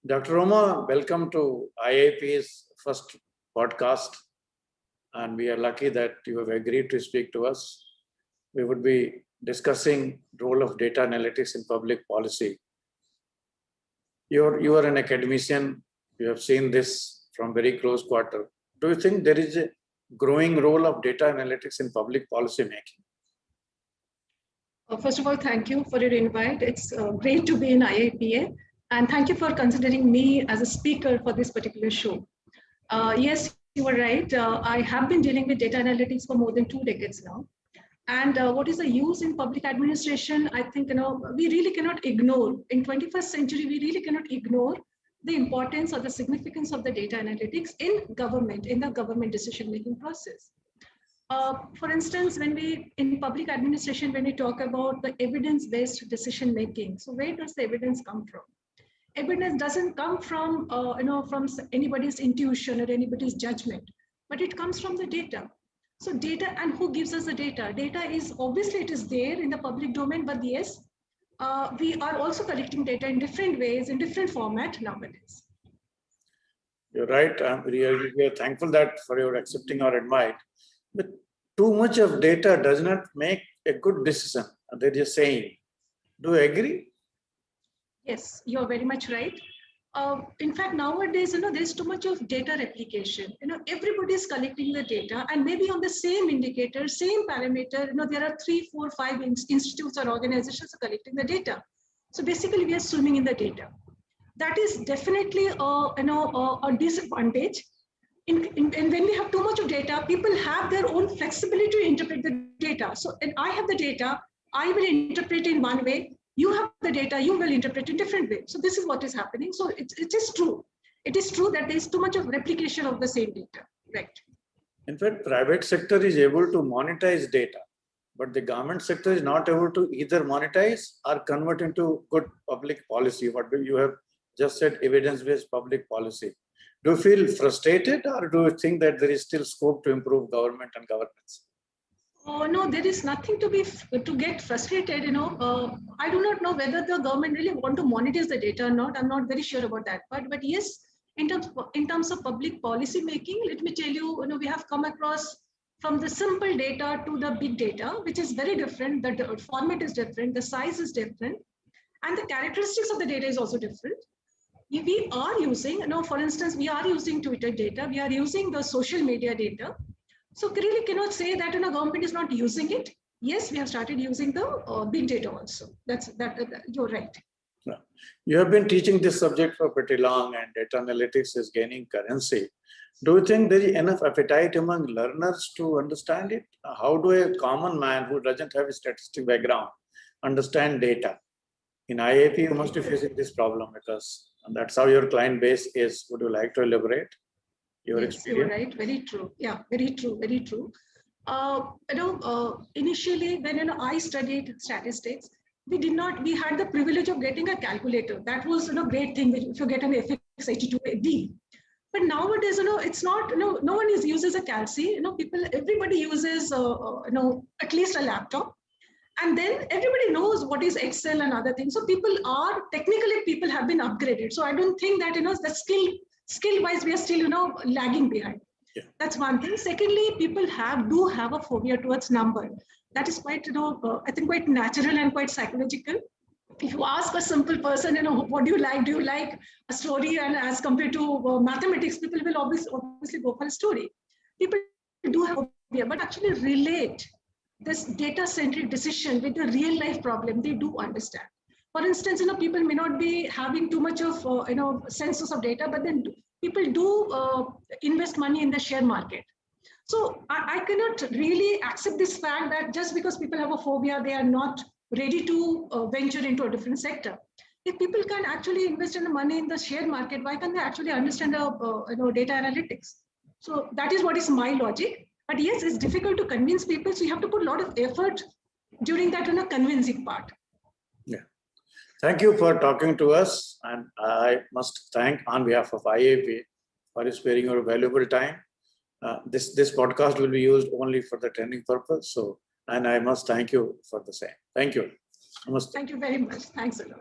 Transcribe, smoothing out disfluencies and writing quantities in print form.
Dr. Roma, welcome to IIP's first podcast. And we are lucky that you have agreed to speak to us. We would be discussing role of data analytics in public policy. You are an academician. You have seen this from very close quarter. Do you think there is a growing role of data analytics in public policy making? First of all, thank you for your invite. It's great to be in IIPA. And thank you for considering me as a speaker for this particular show. Yes, you were right. I have been dealing with data analytics for more than 2 decades now. And what is the use in public administration? I think we really cannot ignore. In 21st century, we really cannot ignore the importance or the significance of the data analytics in government, in the government decision-making process. For instance, in public administration, when we talk about the evidence-based decision-making, so where does the evidence come from? Evidence doesn't come from from anybody's intuition or anybody's judgment, but it comes from the data. So data, and who gives us the data? Data is obviously it is there in the public domain, but yes, we are also collecting data in different ways, in different format nowadays. You're right. We are thankful that for your accepting our invite. But too much of data does not make a good decision. They're just saying. Do you agree? Yes, you're very much right. In fact, nowadays, there's too much of data replication. Everybody is collecting the data, and maybe on the same indicator, same parameter. There are 3, 4, 5 institutes or organizations collecting the data. So basically, we are swimming in the data. That is definitely a disadvantage. And when we have too much of data, people have their own flexibility to interpret the data. So, and I have the data, I will interpret in one way. You have the data, you will interpret in different way. So this is what is happening. So it is true. It is true that there is too much of replication of the same data, right? In fact, private sector is able to monetize data, but the government sector is not able to either monetize or convert into good public policy. What you have just said, evidence-based public policy. Do you feel frustrated, or do you think that there is still scope to improve government and governance? Oh, no, there is nothing to get frustrated. I do not know whether the government really want to monetize the data or not. I'm not very sure about that. But yes, in terms of public policy making, let me tell you, we have come across from the simple data to the big data, which is very different. The format is different, the size is different, and the characteristics of the data is also different. We are using, for instance, we are using Twitter data, we are using the social media data. So we really cannot say that government is not using it. Yes, we have started using the big data also. You're right. You have been teaching this subject for pretty long, and data analytics is gaining currency. Do you think there is enough appetite among learners to understand it? How do a common man who doesn't have a statistic background understand data? In IIP, you must be facing this problem because that's how your client base is. Would you like to elaborate your experience? You're right. Very true. Yeah, very true. Very true. Initially, when I studied statistics, we had the privilege of getting a calculator. That was a great thing if you get an FX82D. But nowadays, it's not. No one uses a Calci. Everybody uses at least a laptop. And then everybody knows what is Excel and other things. So people have been upgraded. So I don't think that, the skill-wise, we are still, lagging behind. Yeah. That's one thing. Secondly, people do have a phobia towards number. That is quite, I think quite natural and quite psychological. If you ask a simple person, what do you like? Do you like a story? And as compared to mathematics, people will obviously go for a story. People do have a phobia, but actually relate this data-centric decision with the real life problem, they do understand. For instance, people may not be having too much of, census of data, but then people do invest money in the share market. So I cannot really accept this fact that just because people have a phobia, they are not ready to venture into a different sector. If people can actually invest in the money in the share market, why can't they actually understand data analytics? So that is what is my logic. But yes, it's difficult to convince people. So you have to put a lot of effort during that convincing part. Yeah. Thank you for talking to us. And I must thank on behalf of IIP for sparing your valuable time. This podcast will be used only for the training purpose. And I must thank you for the same. Thank you. Namaste. Thank you very much. Thanks a lot.